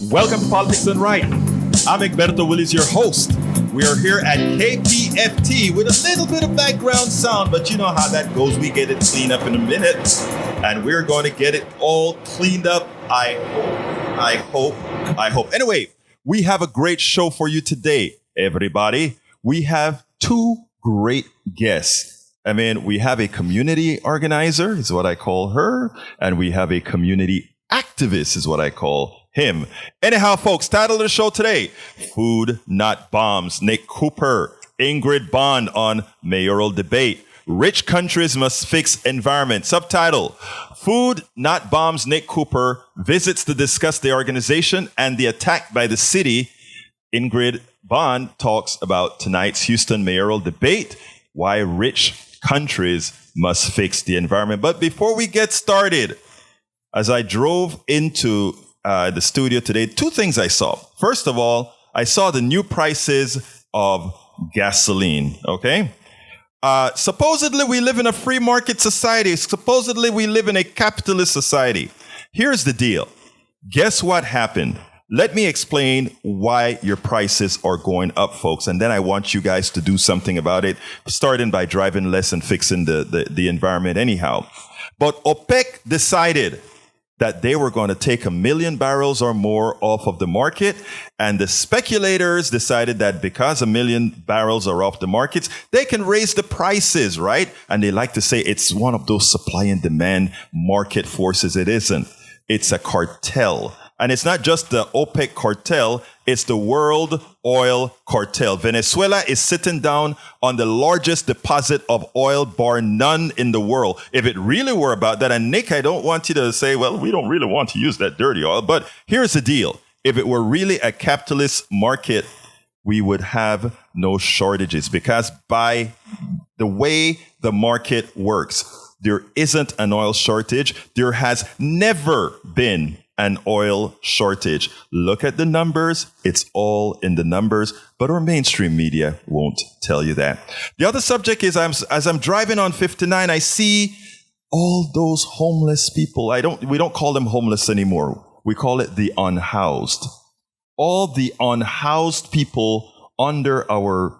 Welcome to Politics Done Right. I'm Egberto Willis, your host. We are here at KPFT with a little bit of background sound, but you know how that goes. We get it cleaned up in a minute, and we're going to get it all cleaned up. I hope. Anyway, we have a great show for you today, everybody. We have two great guests. We have a community organizer, is what I call her, and we have a community activist, is what I call him. Anyhow, folks, title of the show today, Food Not Bombs. Nick Cooper, Ingrid Bond on mayoral debate. Rich countries must fix environment. Subtitle, Food Not Bombs. Nick Cooper visits to discuss the organization and the attack by the city. Ingrid Bond talks about tonight's Houston Mayoral debate, why rich countries must fix the environment. But before we get started, as I drove into the studio today, two things I saw. First of all, I saw the new prices of gasoline, okay? Supposedly we live in a free market society. Supposedly we live in a capitalist society. Here's the deal. Guess what happened? Let me explain why your prices are going up, folks. And then I want you guys to do something about it, starting by driving less and fixing the environment anyhow. But OPEC decided that they were going to take 1 million barrels or more off of the market. And the speculators decided that because 1 million barrels are off the markets, they can raise the prices, right? And they like to say it's one of those supply and demand market forces. It isn't. It's a cartel. And it's not just the OPEC cartel, it's the world oil cartel. Venezuela is sitting down on the largest deposit of oil, bar none, in the world. If it really were about that, and Nick, I don't want you to say, well, we don't really want to use that dirty oil, but here's the deal. If it were really a capitalist market, we would have no shortages, because by the way the market works, there isn't an oil shortage. There has never been an oil shortage. Look at the numbers. It's all in the numbers, but our mainstream media won't tell you that. The other subject is as I'm driving on 59, I see all those homeless people. We don't call them homeless anymore. We call it the unhoused. All the unhoused people under our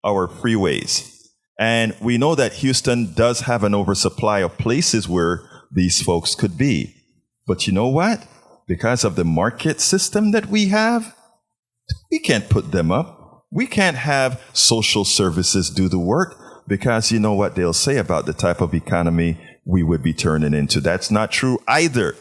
freeways. And we know that Houston does have an oversupply of places where these folks could be. But you know what? Because of the market system that we have, we can't put them up. We can't have social services do the work, because you know what they'll say about the type of economy we would be turning into. That's not true either.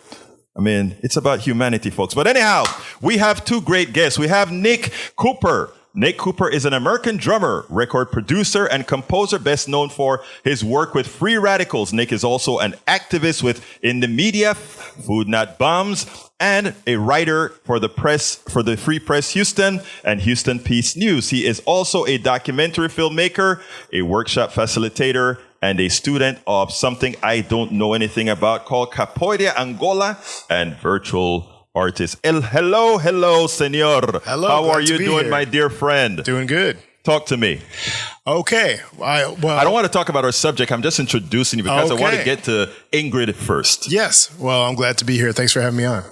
It's about humanity, folks. But anyhow, we have two great guests. We have Nick Cooper. Nick Cooper is an American drummer, record producer, and composer, best known for his work with Free Radicals. Nick is also an activist with In the Media, Food Not Bombs, and a writer for the Free Press Houston and Houston Peace News. He is also a documentary filmmaker, a workshop facilitator, and a student of something I don't know anything about called Capoeira Angola, and virtual artist. Hello, senor. Hello. How are you doing, my dear friend? Doing good. Talk to me. Okay. I don't want to talk about our subject. I'm just introducing you because I want to get to Ingrid first. Yes. Well, I'm glad to be here. Thanks for having me on.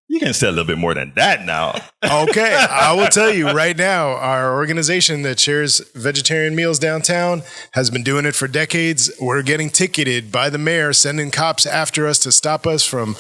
You can say a little bit more than that now. Okay. I will tell you right now, our organization that shares vegetarian meals downtown has been doing it for decades. We're getting ticketed by the mayor, sending cops after us to stop us from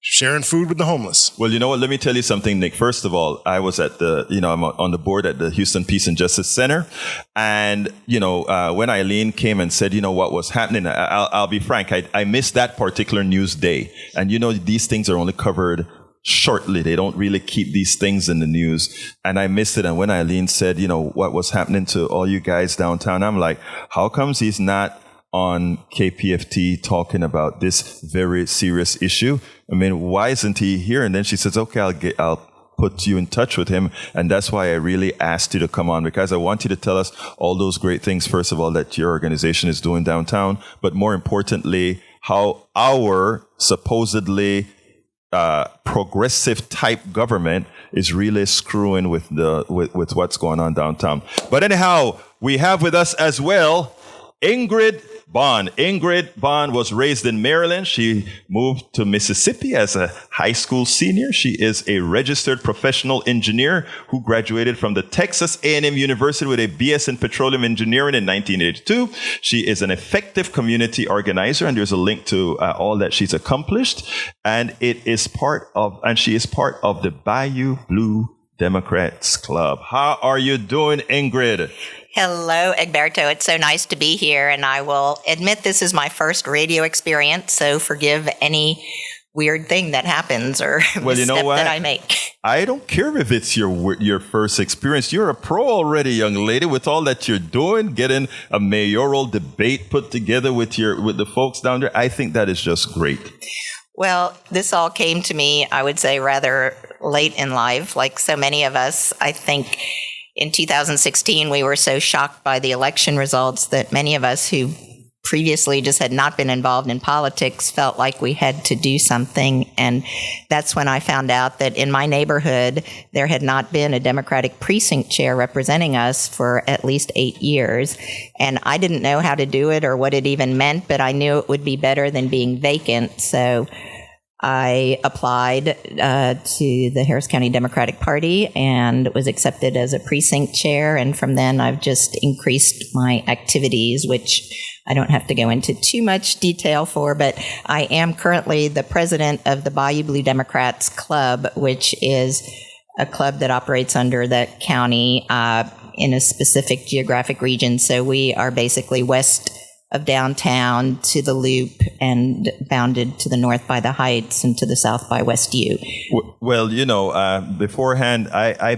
sharing food with the homeless. Well, you know what? Let me tell you something, Nick. First of all, I was at I'm on the board at the Houston Peace and Justice Center. And, when Eileen came and said, what was happening, I'll be frank, I missed that particular news day. And, these things are only covered shortly. They don't really keep these things in the news. And I missed it. And when Eileen said, what was happening to all you guys downtown, I'm like, how comes he's not on KPFT talking about this very serious issue? Why isn't he here? And then she says, okay, I'll put you in touch with him. And that's why I really asked you to come on, because I want you to tell us all those great things, first of all, that your organization is doing downtown, but more importantly, how our supposedly progressive type government is really screwing with what's going on downtown. But anyhow, we have with us as well Ingrid Bond. Ingrid Bond was raised in Maryland. She moved to Mississippi as a high school senior. She is a registered professional engineer who graduated from the Texas A&M University with a BS in petroleum engineering in 1982. She is an effective community organizer, and there's a link to all that she's accomplished. And she is part of the Bayou Blue Democrats Club. How are you doing, Ingrid? Hello, Egberto. It's so nice to be here, and I will admit this is my first radio experience, so forgive any weird thing that happens or misstep that I make. I don't care if it's your first experience. You're a pro already, young lady, with all that you're doing, getting a mayoral debate put together with the folks down there. I think that is just great. Well, this all came to me, I would say, rather late in life. Like so many of us, I think in 2016, we were so shocked by the election results that many of us who previously just had not been involved in politics felt like we had to do something. And that's when I found out that in my neighborhood, there had not been a Democratic precinct chair representing us for at least 8 years. And I didn't know how to do it or what it even meant, but I knew it would be better than being vacant. So I applied to the Harris County Democratic Party and was accepted as a precinct chair. And from then, I've just increased my activities, which I don't have to go into too much detail for, but I am currently the president of the Bayou Blue Democrats Club, which is a club that operates under the county in a specific geographic region. So we are basically west of downtown to the Loop and bounded to the north by the Heights and to the south by West U. Well, beforehand, I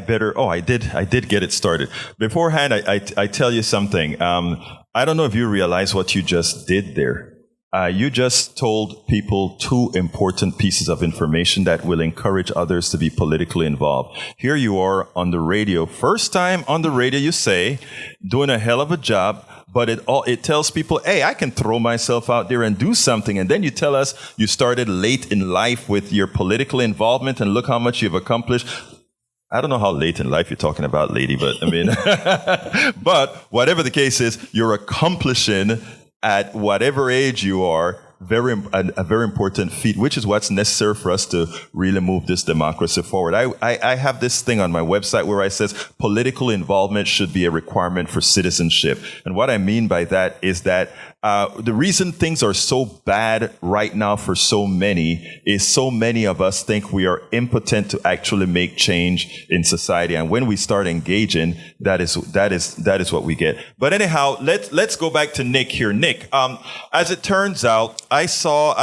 did get it started. Beforehand, I tell you something. I don't know if you realize what you just did there. You just told people 2 important pieces of information that will encourage others to be politically involved. Here you are on the radio. First time on the radio, you say, doing a hell of a job. But it tells people, hey, I can throw myself out there and do something. And then you tell us you started late in life with your political involvement and look how much you've accomplished. I don't know how late in life you're talking about, lady, but I mean, but whatever the case is, you're accomplishing at whatever age you are a very important feat, which is what's necessary for us to really move this democracy forward. I have this thing on my website where I says political involvement should be a requirement for citizenship. And what I mean by that is that the reason things are so bad right now for so many is so many of us think we are impotent to actually make change in society. And when we start engaging, that is what we get. But anyhow, let's go back to Nick here. Nick, as it turns out, I saw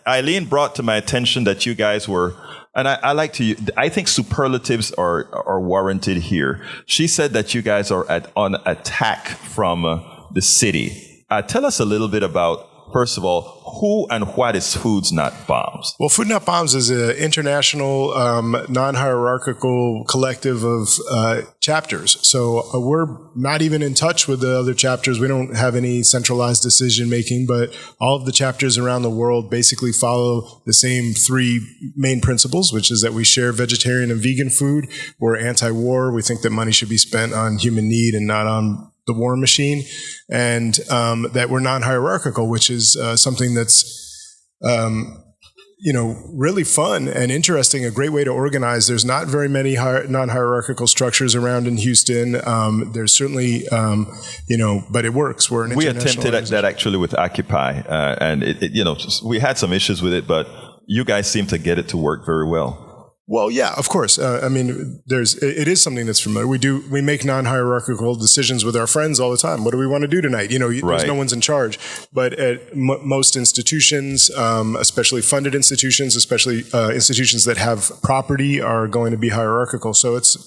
Eileen brought to my attention that you guys were, and I think superlatives are warranted here. She said that you guys are on attack from the city. Tell us a little bit about, first of all, who and what is Foods Not Bombs? Well, Food Not Bombs is an international, non-hierarchical collective of chapters. So we're not even in touch with the other chapters. We don't have any centralized decision-making, but all of the chapters around the world basically follow the same 3 main principles, which is that we share vegetarian and vegan food. We're anti-war. We think that money should be spent on human need and not on the war machine, and that we're non-hierarchical, which is something that's, really fun and interesting, a great way to organize. There's not very many non-hierarchical structures around in Houston. There's certainly, but it works. We're an international attempted that actually with Occupy, and we had some issues with it, but you guys seem to get it to work very well. Well, yeah, of course. It is something that's familiar. We make non-hierarchical decisions with our friends all the time. What do we want to do tonight? There's no one's in charge. But at most institutions, especially funded institutions, especially institutions that have property, are going to be hierarchical. So it's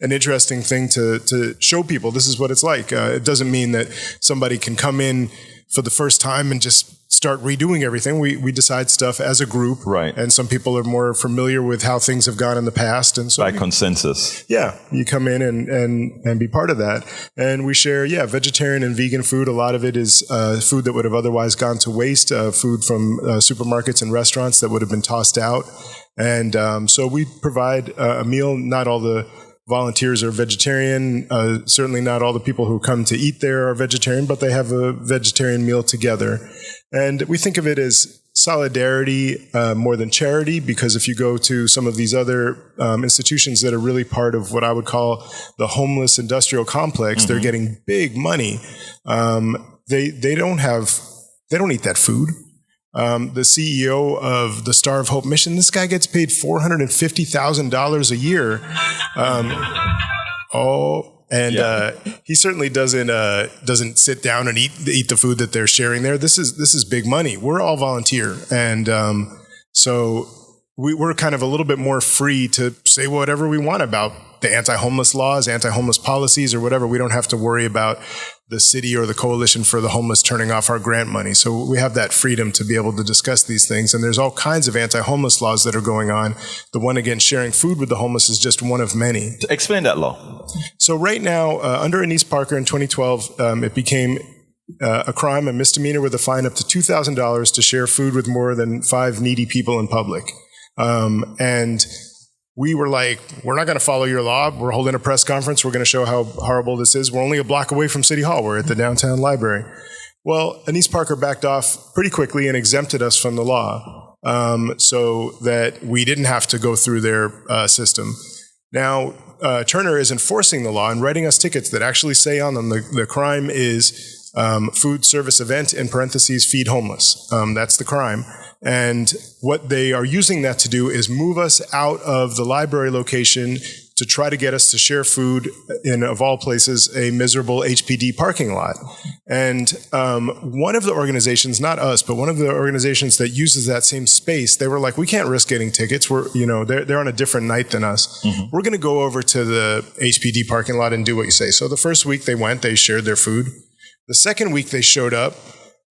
an interesting thing to show people this is what it's like. It doesn't mean that somebody can come in for the first time and just start redoing everything. We decide stuff as a group, right? And some people are more familiar with how things have gone in the past, and so by consensus, yeah, you come in and be part of that. And we share, vegetarian and vegan food. A lot of it is food that would have otherwise gone to waste, food from supermarkets and restaurants that would have been tossed out, and so we provide a meal. Not all the volunteers are vegetarian. Certainly not all the people who come to eat there are vegetarian, but they have a vegetarian meal together. And we think of it as solidarity more than charity, because if you go to some of these other institutions that are really part of what I would call the homeless industrial complex, they're getting big money. They don't eat that food. The CEO of the Star of Hope mission, this guy gets paid $450,000 a year. He certainly doesn't sit down and eat the food that they're sharing there. This is big money. We're all volunteer, and so we're kind of a little bit more free to say whatever we want about the anti-homeless laws, anti-homeless policies, or whatever. We don't have to worry about the city or the Coalition for the Homeless turning off our grant money. So we have that freedom to be able to discuss these things. And there's all kinds of anti-homeless laws that are going on. The one against sharing food with the homeless is just one of many. Explain that law. So right now, under Anise Parker in 2012, it became a crime, a misdemeanor with a fine up to $2,000 to share food with more than 5 needy people in public. And we were like, we're not going to follow your law. We're holding a press conference. We're going to show how horrible this is. We're only a block away from City Hall. We're at the downtown library. Well, Anise Parker backed off pretty quickly and exempted us from the law, so that we didn't have to go through their system. Now, Turner is enforcing the law and writing us tickets that actually say on them the crime is food service event, in parentheses, feed homeless. That's the crime. And what they are using that to do is move us out of the library location to try to get us to share food in, of all places, a miserable HPD parking lot. And one of the organizations, not us, but one of the organizations that uses that same space, they were like, we can't risk getting tickets. They're on a different night than us. We're going to go over to the HPD parking lot and do what you say. So the first week they went, they shared their food. The second week they showed up,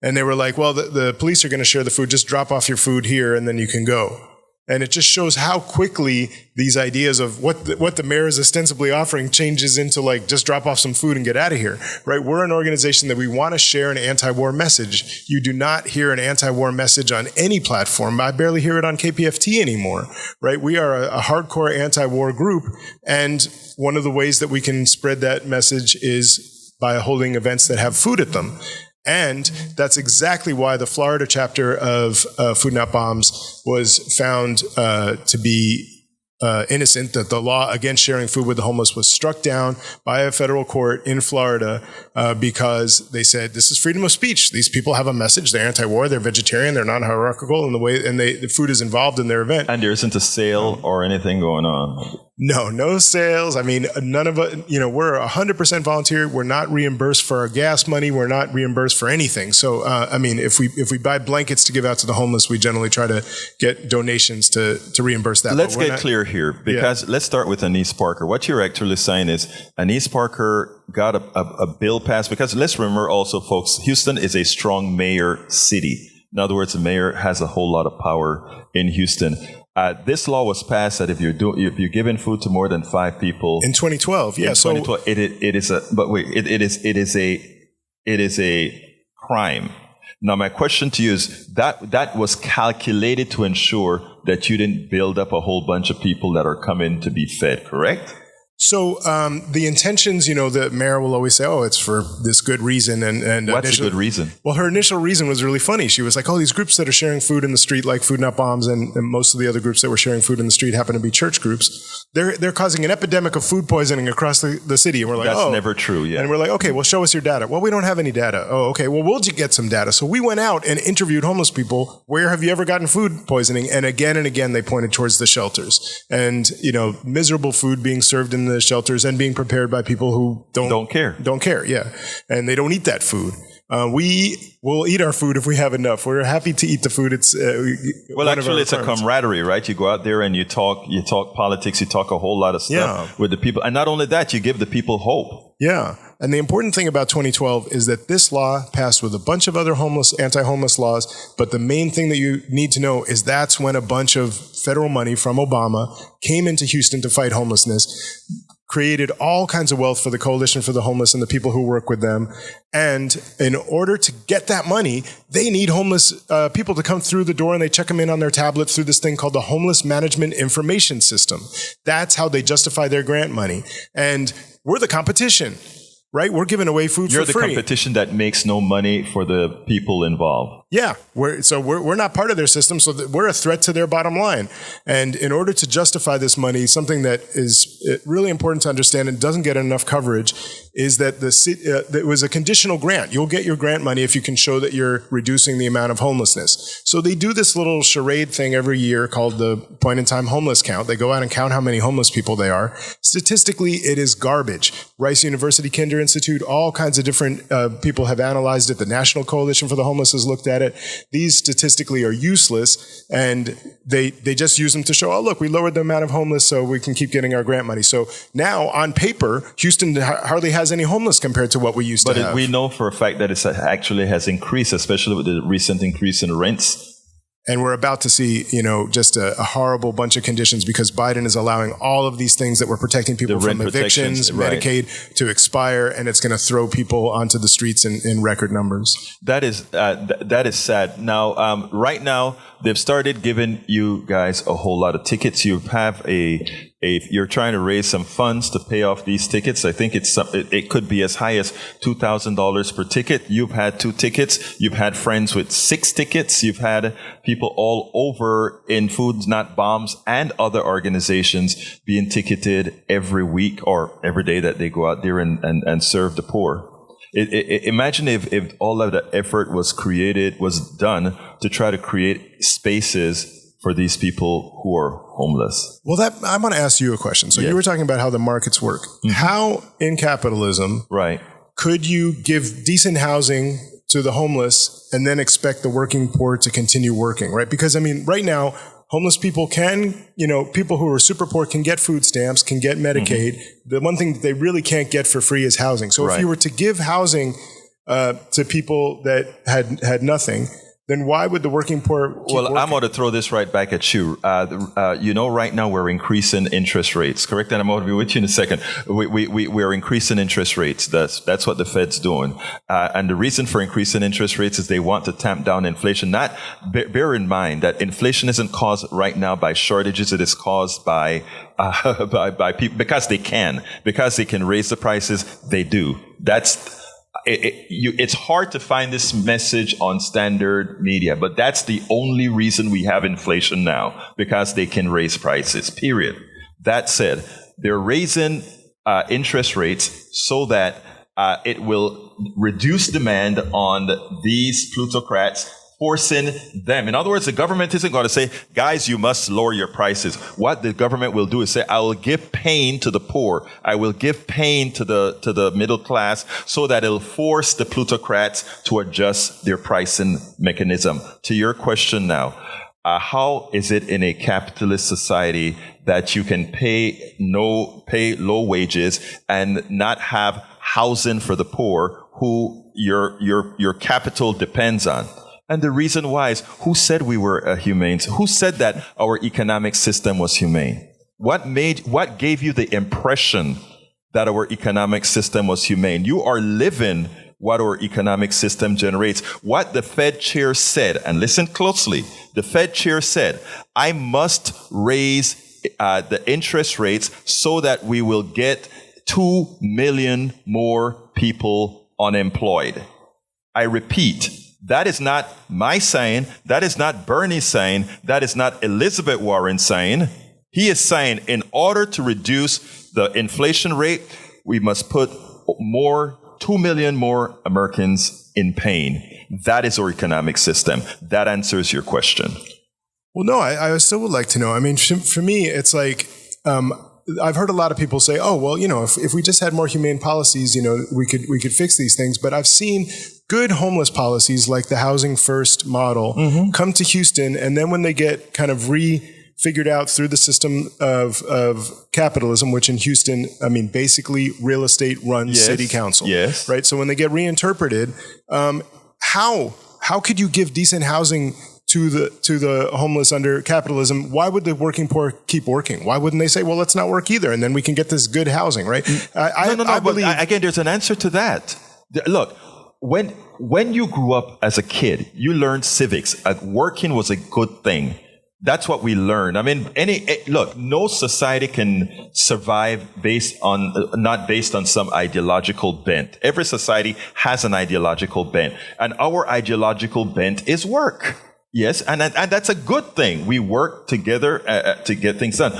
and they were like, well, the police are going to share the food. Just drop off your food here, and then you can go. And it just shows how quickly these ideas of what the mayor is ostensibly offering changes into like, just drop off some food and get out of here, right? We're an organization that we want to share an anti-war message. You do not hear an anti-war message on any platform. I barely hear it on KPFT anymore, right? We are a hardcore anti-war group. And one of the ways that we can spread that message is by holding events that have food at them. And that's exactly why the Florida chapter of Food Not Bombs was found to be innocent, that the law against sharing food with the homeless was struck down by a federal court in Florida because they said this is freedom of speech. These people have a message. They're anti-war. They're vegetarian. They're non-hierarchical in the way, and the food is involved in their event. And there isn't a sale or anything going on. No sales. I mean, none of it. We're 100% volunteer. We're not reimbursed for our gas money. We're not reimbursed for anything. So, if we buy blankets to give out to the homeless, we generally try to get donations to reimburse that. Let's get clear here, because let's start with Anise Parker. What you're actually saying is Anise Parker got a bill passed, because let's remember also, folks, Houston is a strong mayor city. In other words, the mayor has a whole lot of power in Houston. This law was passed that if you're giving food to more than 5 people in 2012, yeah. In 2012, it is a crime. Now, my question to you is that was calculated to ensure that you didn't build up a whole bunch of people that are coming to be fed, correct? So the intentions, the mayor will always say, oh, it's for this good reason. And what's a good reason? Well, her initial reason was really funny. She was like, oh, these groups that are sharing food in the street, like Food Not Bombs, and most of the other groups that were sharing food in the street happen to be church groups. They're causing an epidemic of food poisoning across the city. And we're like, that's never true, yeah. And we're like, okay, well, show us your data. Well, we don't have any data. Oh, okay, well, we'll get some data. So we went out and interviewed homeless people. Where have you ever gotten food poisoning? And again, they pointed towards the shelters. And, miserable food being served in the shelters and being prepared by people who don't care, yeah. And they don't eat that food. We will eat our food if we have enough. We're happy to eat the food. It's it's a camaraderie, right? You go out there and you talk politics, you talk a whole lot of stuff with the people. And not only that, you give the people hope. Yeah. And the important thing about 2012 is that this law passed with a bunch of other anti-homeless laws. But the main thing that you need to know is that's when a bunch of federal money from Obama came into Houston to fight homelessness, created all kinds of wealth for the Coalition for the Homeless and the people who work with them. And in order to get that money, they need homeless people to come through the door, and they check them in on their tablet through this thing called the Homeless Management Information System. That's how they justify their grant money. And we're the competition, right? We're giving away food for free. You're the competition that makes no money for the people involved. Yeah, we're not part of their system, so we're a threat to their bottom line. And in order to justify this money, something that is really important to understand and doesn't get enough coverage is that it was a conditional grant. You'll get your grant money if you can show that you're reducing the amount of homelessness. So they do this little charade thing every year called the point-in-time homeless count. They go out and count how many homeless people they are. Statistically, it is garbage. Rice University Kinder Institute, all kinds of different people have analyzed it. The National Coalition for the Homeless has looked at it. These statistically are useless, and they just use them to show, oh, look, we lowered the amount of homeless so we can keep getting our grant money. So now, on paper, Houston hardly has any homeless compared to what we used to have. But we know for a fact that it actually has increased, especially with the recent increase in rents. And we're about to see, just a horrible bunch of conditions because Biden is allowing all of these things that were protecting people from evictions, Medicaid to expire, and it's going to throw people onto the streets in record numbers. That is sad. Now, right now, they've started giving you guys a whole lot of tickets. You have you're trying to raise some funds to pay off these tickets. I think it could be as high as $2,000 per ticket. You've had 2 tickets. You've had friends with 6 tickets. You've had people all over in Foods Not Bombs and other organizations being ticketed every week or every day that they go out there and serve the poor. Imagine if all of that effort was done to try to create spaces for these people who are homeless. Well, I want to ask you a question. So you were talking about how the markets work. Mm-hmm. How in capitalism could you give decent housing to the homeless and then expect the working poor to continue working, right? Because, right now, homeless people people who are super poor can get food stamps, can get Medicaid. Mm-hmm. The one thing that they really can't get for free is housing. So if you were to give housing to people that had nothing, then why would the working poor keep working? I'm going to throw this right back at you. Right now we're increasing interest rates, correct? And I'm going to be with you in a second. We're increasing interest rates. That's what the Fed's doing. And the reason for increasing interest rates is they want to tamp down inflation. Bear in mind that inflation isn't caused right now by shortages. It is caused by people because they can raise the prices. They do. It's hard to find this message on standard media, but that's the only reason we have inflation now, because they can raise prices, period. That said, they're raising interest rates so that it will reduce demand on these plutocrats, forcing them. In other words, the government isn't going to say, guys, you must lower your prices. What the government will do is say, I will give pain to the poor. I will give pain to the middle class so that it'll force the plutocrats to adjust their pricing mechanism. To your question now, how is it in a capitalist society that you can pay low wages and not have housing for the poor who your capital depends on? And the reason why is, who said we were humane? Who said that our economic system was humane? What gave you the impression that our economic system was humane? You are living what our economic system generates. What the Fed chair said, and listen closely, the Fed chair said, I must raise the interest rates so that we will get 2 million more people unemployed. I repeat, that is not my saying. That is not Bernie's saying. That is not Elizabeth Warren saying. He is saying in order to reduce the inflation rate, we must put 2 million more Americans in pain. That is our economic system. That answers your question. Well, no, I still would like to know. For me, it's like, I've heard a lot of people say, oh, well, if we just had more humane policies, we could fix these things. But I've seen good homeless policies like the Housing First model come to Houston, and then when they get kind of figured out through the system of capitalism, which in Houston, basically real estate runs city council. Yes. Right. So when they get reinterpreted, how could you give decent housing to the homeless under capitalism, why would the working poor keep working? Why wouldn't they say, well, let's not work either, and then we can get this good housing, right? I believe, again, there's an answer to that. Look, when you grew up as a kid, you learned civics. Working was a good thing. That's what we learned. I mean, no society can survive not based on some ideological bent. Every society has an ideological bent, and our ideological bent is work. Yes, and that's a good thing. We work together to get things done.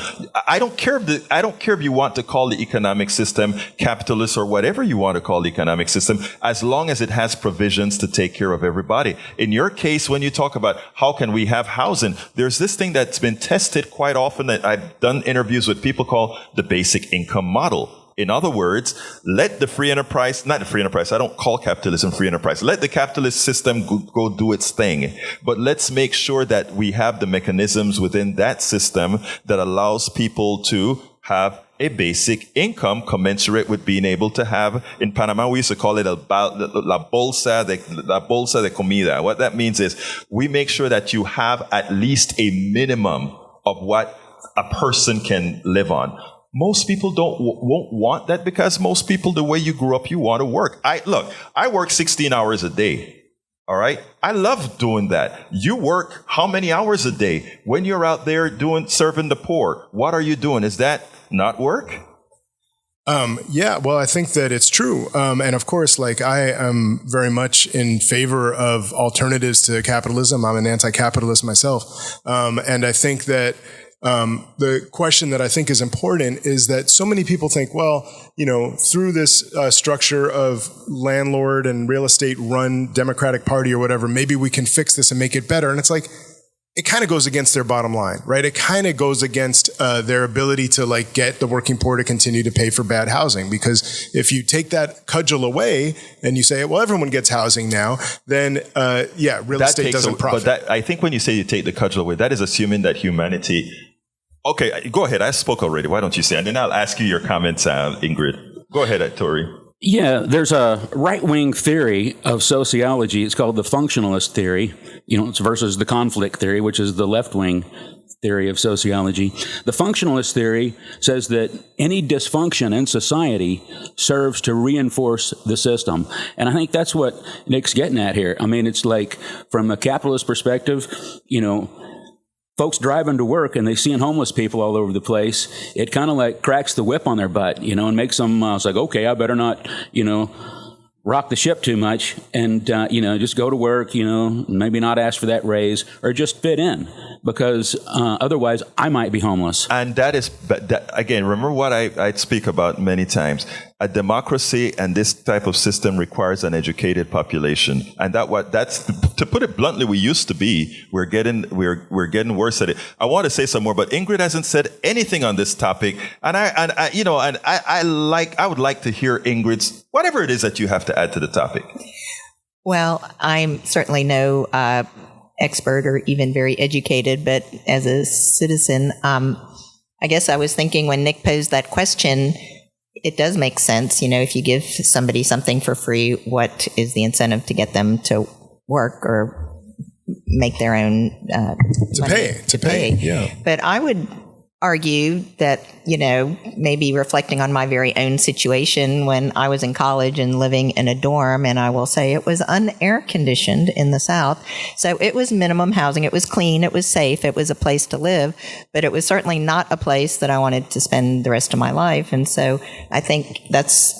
I don't care if you want to call the economic system capitalist or whatever you want to call the economic system, as long as it has provisions to take care of everybody. In your case, when you talk about how can we have housing, there's this thing that's been tested quite often that I've done interviews with people called the basic income model. In other words, let the free enterprise, not the free enterprise, I don't call capitalism free enterprise. Let the capitalist system go do its thing. But let's make sure that we have the mechanisms within that system that allows people to have a basic income commensurate with being able to have, in Panama, we used to call it la bolsa de comida. What that means is we make sure that you have at least a minimum of what a person can live on. Most people won't want that because most people, the way you grew up, you want to work. I work 16 hours a day. All right. I love doing that. You work how many hours a day? When you're out there serving the poor, what are you doing? Is that not work? Yeah, well, I think that it's true. And of course, like I am very much in favor of alternatives to capitalism. I'm an anti-capitalist myself. And I think that the question that I think is important is that so many people think, well, through this structure of landlord and real estate run Democratic Party or whatever, maybe we can fix this and make it better. And it's like, it kind of goes against their bottom line, right? It kind of goes against their ability to get the working poor to continue to pay for bad housing. Because if you take that cudgel away and you say, well, everyone gets housing now, then real estate doesn't profit. But I think when you say you take the cudgel away, that is assuming that humanity. Okay, go ahead. I spoke already. Why don't you say it? And then I'll ask you your comments, Ingrid. Go ahead, Tori. Yeah, there's a right-wing theory of sociology. It's called the functionalist theory, it's versus the conflict theory, which is the left-wing theory of sociology. The functionalist theory says that any dysfunction in society serves to reinforce the system. And I think that's what Nick's getting at here. I mean, it's like from a capitalist perspective, folks driving to work and they seeing homeless people all over the place, it kind of cracks the whip on their butt, and makes them, it's like, okay, I better not, rock the ship too much and, just go to work, maybe not ask for that raise or just fit in because otherwise I might be homeless. And again, remember what I speak about many times. A democracy and this type of system requires an educated population. And that's to put it bluntly, we used to be. We're getting worse at it. I want to say some more, but Ingrid hasn't said anything on this topic. And I would like to hear Ingrid's, whatever it is that you have to add to the topic. Well, I'm certainly no expert or even very educated, but as a citizen, I guess I was thinking when Nick posed that question, it does make sense. If you give somebody something for free, what is the incentive to get them to work or make their own to pay? Yeah. But I would argue that, maybe reflecting on my very own situation when I was in college and living in a dorm, and I will say it was unair conditioned in the South. So it was minimum housing. It was clean. It was safe. It was a place to live, but it was certainly not a place that I wanted to spend the rest of my life. And so I think that's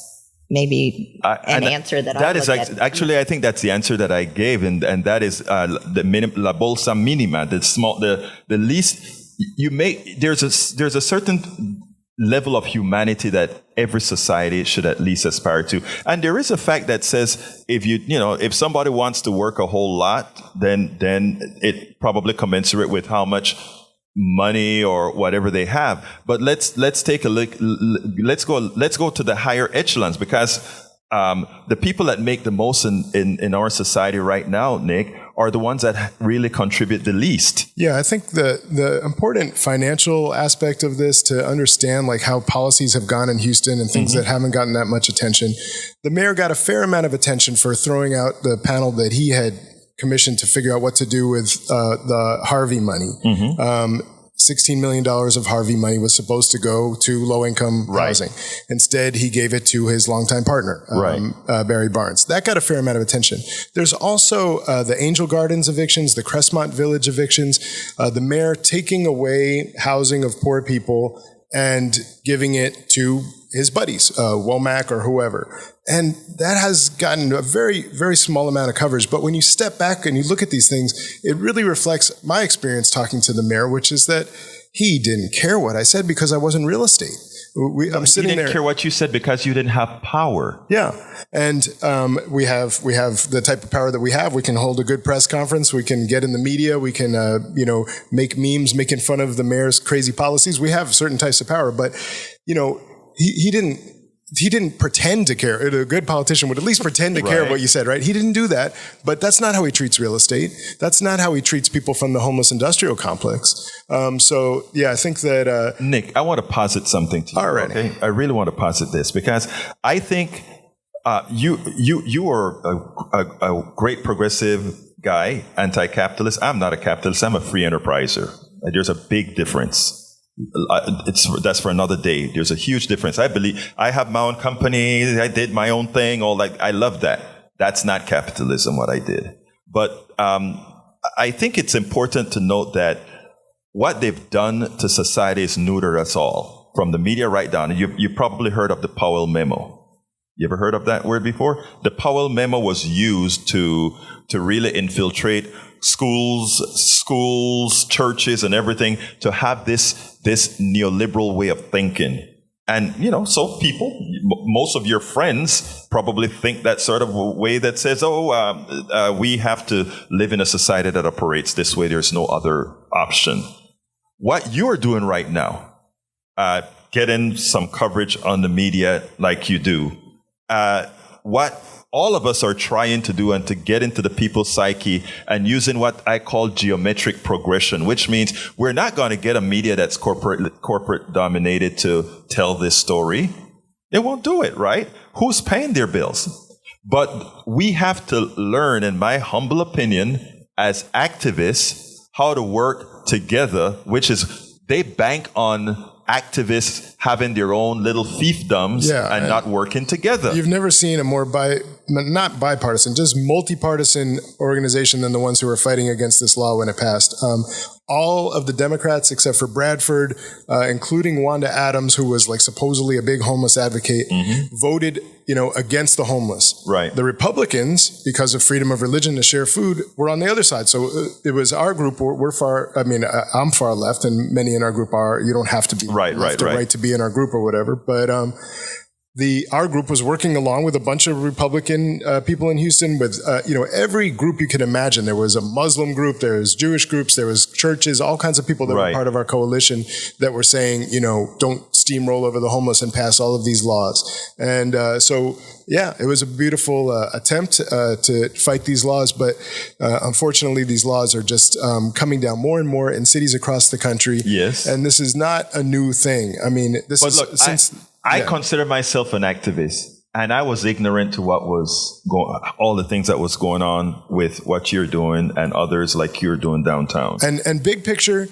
maybe an answer that I look at. Actually, I think that's the answer that I gave, and that is la bolsa minima, the least. There's a certain level of humanity that every society should at least aspire to. And there is a fact that says if somebody wants to work a whole lot, then it probably commensurate with how much money or whatever they have. But let's take a look. Let's go to the higher echelons, because the people that make the most in our society right now, Nick, are the ones that really contribute the least. Yeah, I think the important financial aspect of this to understand how policies have gone in Houston and things that haven't gotten that much attention. The mayor got a fair amount of attention for throwing out the panel that he had commissioned to figure out what to do with the Harvey money. $16 million of Harvey money was supposed to go to low-income housing. Instead, he gave it to his longtime partner, Barry Barnes. That got a fair amount of attention. There's also the Angel Gardens evictions, the Crestmont Village evictions, the mayor taking away housing of poor people and giving it to his buddies, Womack or whoever. And that has gotten a very, very small amount of coverage. But when you step back and you look at these things, it really reflects my experience talking to the mayor, which is that he didn't care what I said because I wasn't real estate. I'm sitting there. You didn't care what you said because you didn't have power. Yeah. And we have the type of power that we have. We can hold a good press conference. We can get in the media. We can, make memes making fun of the mayor's crazy policies. We have certain types of power. But, he didn't pretend to care. A good politician would at least pretend to care what you said, right? He didn't do that, but that's not how he treats real estate. That's not how he treats people from the homeless industrial complex. I think that... Nick, I want to posit something to you. All right. Okay? I really want to posit this because I think you are a great progressive guy, anti-capitalist. I'm not a capitalist. I'm a free enterpriser. There's a big difference. That's for another day. There's a huge difference. I believe I have my own company. I did my own thing. All that. I love that. That's not capitalism, what I did. But I think it's important to note that what they've done to society is neuter us all, from the media right down. You probably heard of the Powell Memo. You ever heard of that word before? The Powell Memo was used to really infiltrate schools, churches, and everything, to have this neoliberal way of thinking. And, so people, most of your friends probably think that sort of way that says, we have to live in a society that operates this way. There's no other option. What you're doing right now, getting some coverage on the media like you do, what all of us are trying to do and to get into the people's psyche and using what I call geometric progression, which means we're not going to get a media that's corporate dominated to tell this story. It won't do it, right? Who's paying their bills? But we have to learn, in my humble opinion, as activists, how to work together, which is they bank on activists having their own little fiefdoms and not working together. You've never seen a more not bipartisan, just multi-partisan organization than the ones who were fighting against this law when it passed. All of the Democrats, except for Bradford, including Wanda Adams, who was like supposedly a big homeless advocate, voted, against the homeless. Right. The Republicans, because of freedom of religion to share food, were on the other side. So it was our group. I'm far left, and many in our group are. You don't have to be right to be in our group or whatever. But our group was working along with a bunch of Republican people in Houston with, every group you could imagine. There was a Muslim group, there was Jewish groups, there was churches, all kinds of people that were part of our coalition that were saying, don't steamroll over the homeless and pass all of these laws. And it was a beautiful attempt to fight these laws. But unfortunately, these laws are just coming down more and more in cities across the country. Yes. And this is not a new thing. I mean, I consider myself an activist, and I was ignorant to what was all the things that was going on with what you're doing and others like you're doing downtown. And big picture,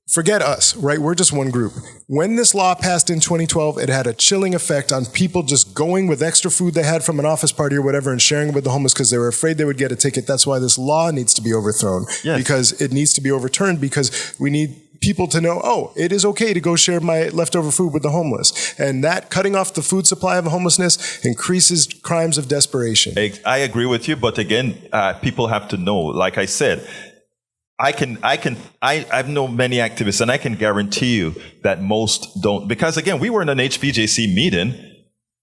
forget us, right? We're just one group. When this law passed in 2012, it had a chilling effect on people just going with extra food they had from an office party or whatever and sharing it with the homeless because they were afraid they would get a ticket. That's why this law needs to be overthrown. Yes. Because it needs to be overturned because we need people to know, it is okay to go share my leftover food with the homeless. And that cutting off the food supply of homelessness increases crimes of desperation. I agree with you. But again, people have to know, like I said, I've known many activists, and I can guarantee you that most don't, because again, we were in an HPJC meeting,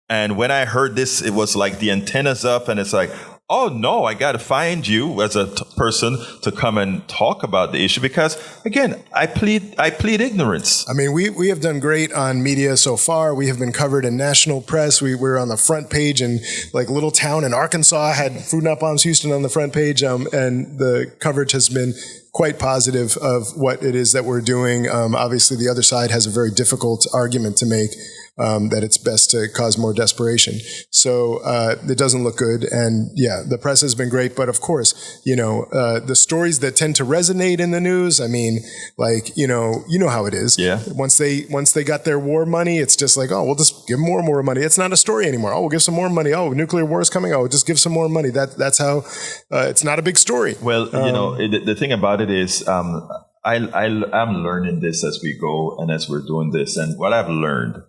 and when I heard this, it was like the antennas up, and it's like, oh no, I got to find you as a person to come and talk about the issue, because again, I plead ignorance. I mean, we have done great on media so far. We have been covered in national press. We were on the front page in like little town in Arkansas, had Food Not Bombs Houston on the front page, and the coverage has been quite positive of what it is that we're doing. Obviously, the other side has a very difficult argument to make. that it's best to cause more desperation. So it doesn't look good. And yeah, the press has been great. But of course, the stories that tend to resonate in the news, I mean, like, you know how it is. Yeah. Once they got their war money, it's just like, oh, we'll just give more money. It's not a story anymore. Oh, we'll give some more money. Oh, nuclear war is coming. Oh, just give some more money. That's how it's not a big story. Well, the thing about it is, I'm learning this as we go and as we're doing this. And what I've learned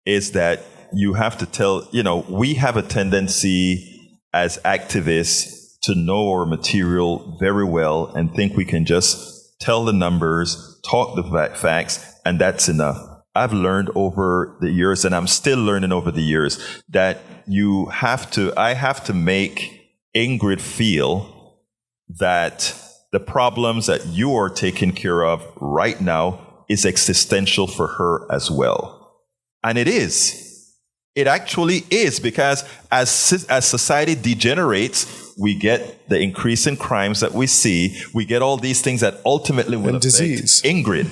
is that you have to tell, we have a tendency as activists to know our material very well and think we can just tell the numbers, talk the facts, and that's enough. I've learned over the years, and I'm still learning over the years, that I have to make Ingrid feel that the problems that you are taking care of right now is existential for her as well. And it is. It actually is, because as society degenerates, we get the increase in crimes that we see. We get all these things that ultimately will affect disease. Ingrid.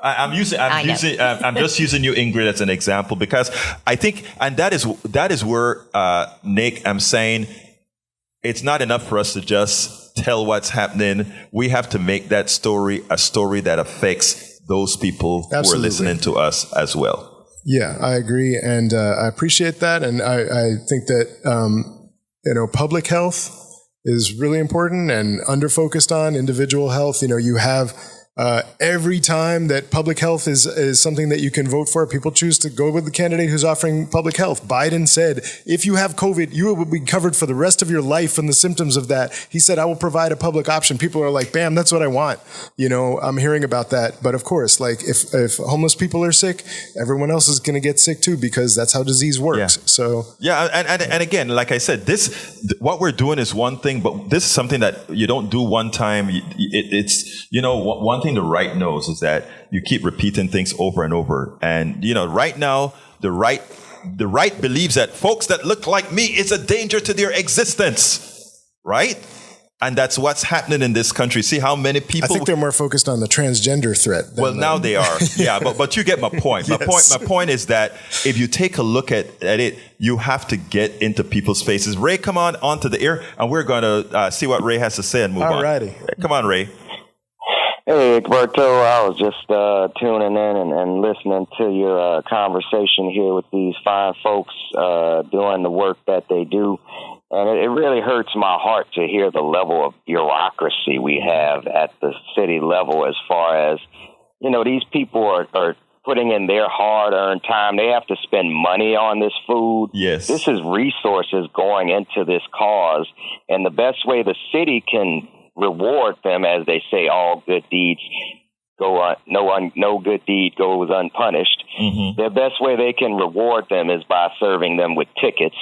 I'm just using you, Ingrid, as an example, because I think, and that is where, Nick, I'm saying it's not enough for us to just tell what's happening. We have to make that story a story that affects those people who are listening to us as well. Yeah, I agree. And I appreciate that. And I think that, public health is really important and under-focused on individual health. You have every time that public health is something that you can vote for, people choose to go with the candidate who's offering public health. Biden said, if you have COVID, you will be covered for the rest of your life from the symptoms of that. He said, I will provide a public option. People are like, bam, that's what I want. I'm hearing about that. But of course, like if homeless people are sick, everyone else is going to get sick too, because that's how disease works. Yeah. So yeah. And again, like I said, what we're doing is one thing, but this is something that you don't do one time. It's one thing the right knows is that you keep repeating things over and over. And, right now, the right believes that folks that look like me is a danger to their existence, right? And that's what's happening in this country. See how many people... I think they're more focused on the transgender threat. Well, now they are. Yeah, but you get my point. Yes. My point is that if you take a look at it, you have to get into people's faces. Ray, come onto the air, and we're going to see what Ray has to say and move on. Alrighty. Come on, Ray. Hey, Egberto, I was just tuning in and listening to your conversation here with these fine folks doing the work that they do. And it really hurts my heart to hear the level of bureaucracy we have at the city level as far as, these people are putting in their hard-earned time. They have to spend money on this food. Yes. This is resources going into this cause. And the best way the city can reward them, as they say, all good deeds no good deed goes unpunished. Mm-hmm. The best way they can reward them is by serving them with tickets.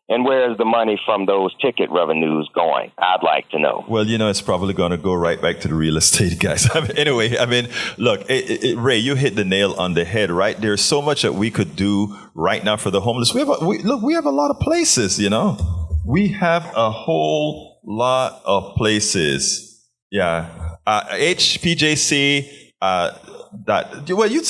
And where is the money from those ticket revenues going? I'd like to know. Well, it's probably going to go right back to the real estate guys. Anyway, look, Ray, you hit the nail on the head, right? There's so much that we could do right now for the homeless. We have a lot of places, We have a whole lot of places. Yeah. HPJC,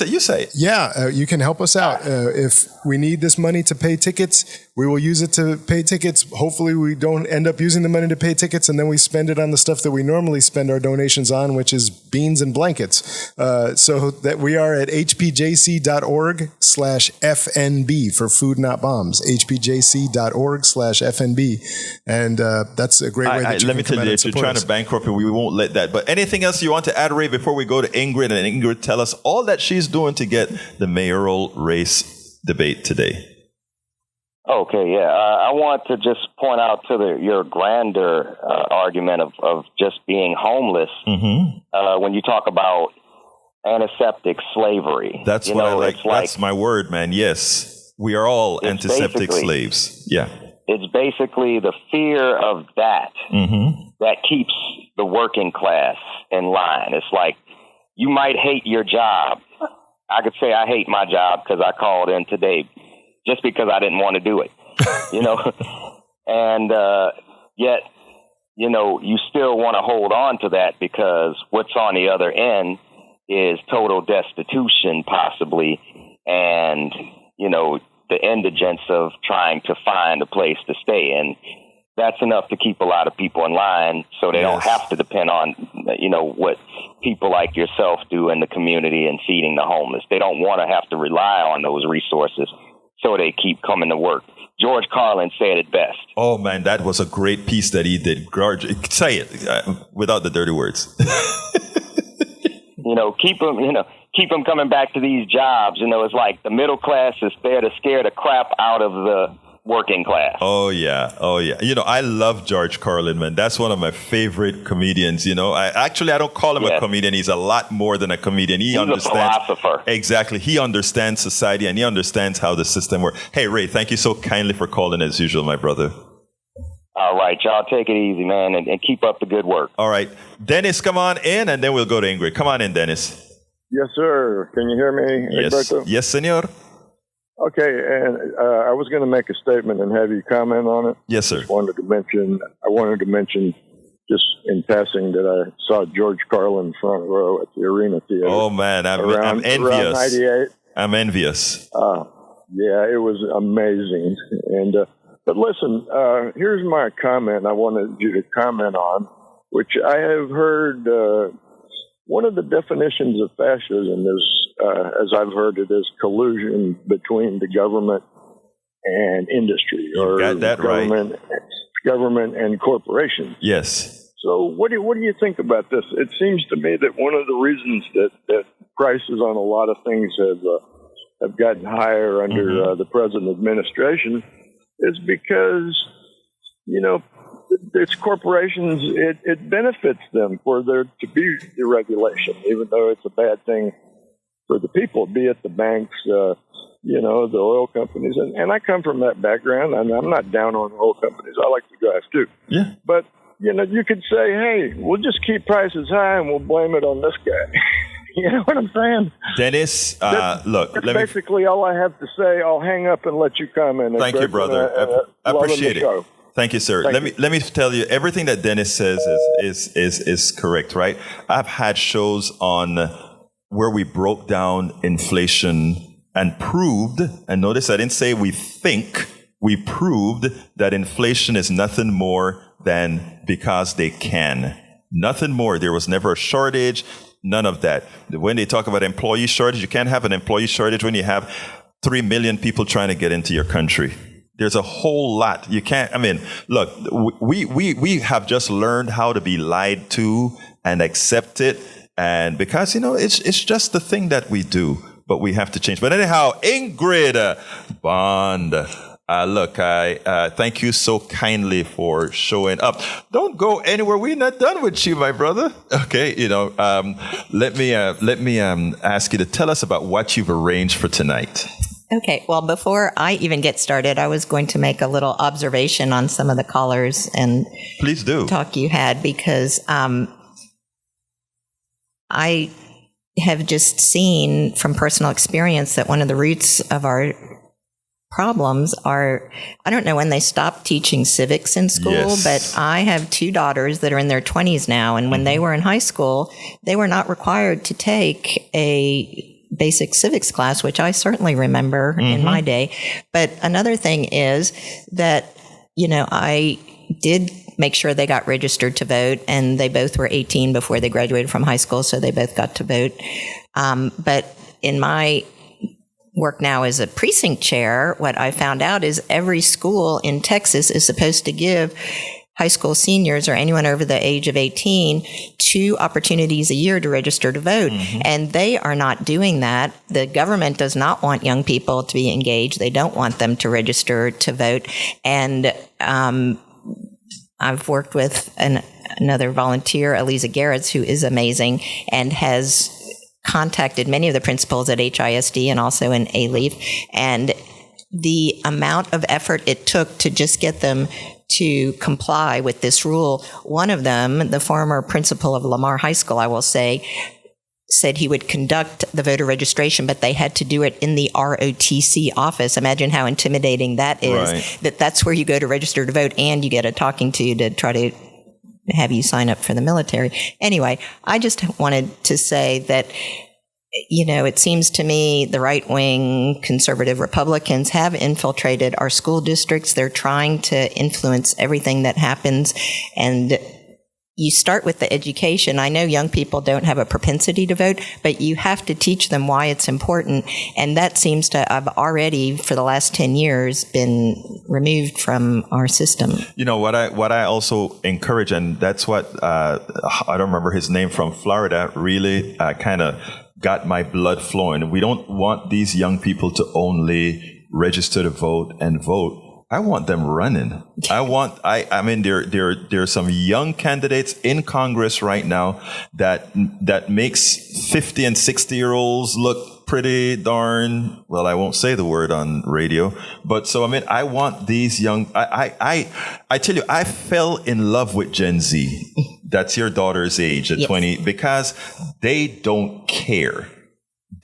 you say. Yeah, you can help us out. If we need this money to pay tickets, we will use it to pay tickets. Hopefully we don't end up using the money to pay tickets and then we spend it on the stuff that we normally spend our donations on, which is beans and blankets. So that we are at hpjc.org/FNB for Food Not Bombs, hpjc.org/FNB. And that's a great way that you let can me tell you, if you're trying to bankrupt it, we won't let that. But anything else you want to add, Ray, before we go to Ingrid, and Ingrid tell us all that she's doing to get the mayoral race debate today? Okay, yeah. I want to just point out to your grander argument of just being homeless. Mm-hmm. When you talk about antiseptic slavery. That's what I like. That's my word, man. Yes. We are all antiseptic slaves. Yeah. It's basically the fear of that that keeps the working class in line. It's like, you might hate your job. I could say I hate my job because I called in today just because I didn't want to do it, and yet, you still want to hold on to that because what's on the other end is total destitution possibly, and the indigence of trying to find a place to stay. And that's enough to keep a lot of people in line so they don't have to depend on, what people like yourself do in the community and feeding the homeless. They don't want to have to rely on those resources, so they keep coming to work. George Carlin said it best. Oh, man, that was a great piece that he did. Say it without the dirty words. Keep them coming back to these jobs. It's like the middle class is there to scare the crap out of the working class. Oh, yeah. I love George Carlin, man. That's one of my favorite comedians. I don't call him a comedian. He's a lot more than a comedian. He's understands, a philosopher. Exactly. He understands society and he understands how the system works. Hey, Ray, thank you so kindly for calling as usual, my brother. All right, y'all take it easy, man, and keep up the good work. All right. Dennis, come on in, and then we'll go to Ingrid. Come on in, Dennis. Yes, sir. Can you hear me, Egberto? Yes, senor. Okay, and I was going to make a statement and have you comment on it. Yes, sir. I wanted to mention just in passing that I saw George Carlin front row at the Arena Theater. Oh, man, I'm envious. Around 98. I'm envious. Yeah, it was amazing. And but listen, here's my comment I wanted you to comment on, which I have heard. One of the definitions of fascism is, as I've heard it, is collusion between the government and industry, or got that government and corporations. Yes. So what do you think about this? It seems to me that one of the reasons that prices on a lot of things have gotten higher under the present administration is because, it's corporations, it benefits them for there to be deregulation, even though it's a bad thing for the people, be it the banks, the oil companies. And I come from that background, and I'm not down on oil companies. I like the guys too. Yeah. But, you could say, hey, we'll just keep prices high and we'll blame it on this guy. You know what I'm saying? Dennis, look. That's basically all I have to say. I'll hang up and let you comment. Thank you, brother. I appreciate it. Thank you, sir. Let me tell you, everything that Dennis says is correct, right? I've had shows on where we broke down inflation and proved, and notice I didn't say we think, we proved that inflation is nothing more than because they can. Nothing more. There was never a shortage, none of that. When they talk about employee shortage, you can't have an employee shortage when you have 3 million people trying to get into your country. There's a whole lot. You can't, look, we have just learned how to be lied to and accept it. And because, it's just the thing that we do, but we have to change. But anyhow, Ingrid Bond, look, I thank you so kindly for showing up. Don't go anywhere. We're not done with you, my brother. Okay. Let me ask you to tell us about what you've arranged for tonight. Okay, well, before I even get started, I was going to make a little observation on some of the callers and please do talk you had, because I have just seen from personal experience that one of the roots of our problems are, I don't know when they stopped teaching civics in school, but I have 2 daughters that are in their 20s now, and when they were in high school, they were not required to take a basic civics class, which I certainly remember in my day. But another thing is that, I did make sure they got registered to vote, and they both were 18 before they graduated from high school, so they both got to vote. But in my work now as a precinct chair, what I found out is every school in Texas is supposed to give high school seniors or anyone over the age of 18 2 opportunities a year to register to vote. And they are not doing that. The government does not want young people to be engaged. They don't want them to register to vote. And I've worked with another volunteer, Eliza Garretts, who is amazing and has contacted many of the principals at HISD and also in ALEAF. And the amount of effort it took to just get them to comply with this rule. One of them, the former principal of Lamar High School, I will say, said he would conduct the voter registration, but they had to do it in the ROTC office. Imagine how intimidating that is, right? That's where you go to register to vote, and you get a talking to try to have you sign up for the military. Anyway, I just wanted to say that it seems to me the right-wing conservative Republicans have infiltrated our school districts. They're trying to influence everything that happens. And you start with the education. I know young people don't have a propensity to vote, but you have to teach them why it's important. And that seems to have already, for the last 10 years, been removed from our system. What I also encourage, and that's what, I don't remember his name, from Florida, really kind of got my blood flowing. We don't want these young people to only register to vote and vote. I want them running. I mean, there are some young candidates in Congress right now that makes 50 and 60-year-olds look pretty darn, well, I won't say the word on radio, but so, I mean, I want these young, I tell you, I fell in love with Gen Z. That's your daughter's age at 20, because they don't care.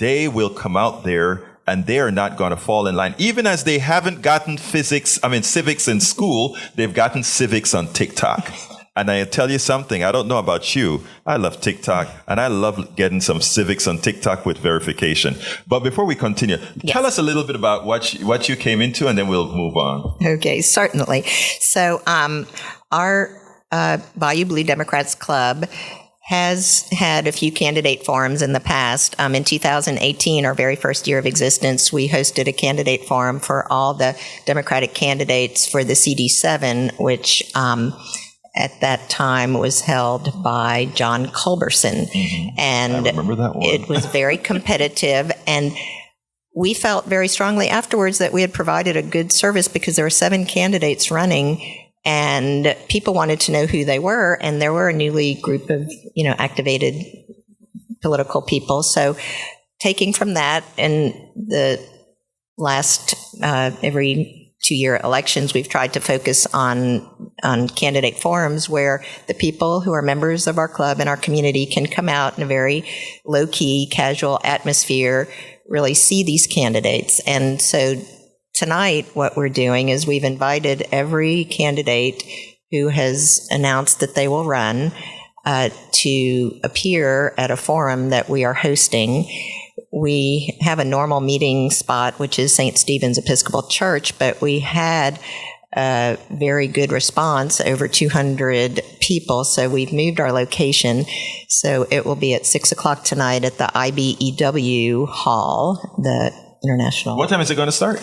They will come out there and they are not going to fall in line. Even as they haven't gotten civics in school, they've gotten civics on TikTok. And I tell you something, I don't know about you, I love TikTok, and I love getting some civics on TikTok with verification. But before we continue, tell us a little bit about what you came into, and then we'll move on. Okay, certainly. So our Bayou Blue Democrats Club has had a few candidate forums in the past. In 2018, our very first year of existence, we hosted a candidate forum for all the Democratic candidates for the CD7, which at that time was held by John Culberson. Mm-hmm. And I remember that one. It was very competitive, and we felt very strongly afterwards that we had provided a good service because there were 7 candidates running, and people wanted to know who they were, and there were a newly group of, activated political people. So taking from that, and the last every 2-year elections, we've tried to focus on candidate forums where the people who are members of our club and our community can come out in a very low-key, casual atmosphere, really see these candidates. And so tonight, what we're doing is we've invited every candidate who has announced that they will run to appear at a forum that we are hosting. We have a normal meeting spot, which is St. Stephen's Episcopal Church, but we had a very good response, over 200 people, so we've moved our location. So it will be at 6 o'clock tonight at the IBEW Hall, the International. What time is it going to start?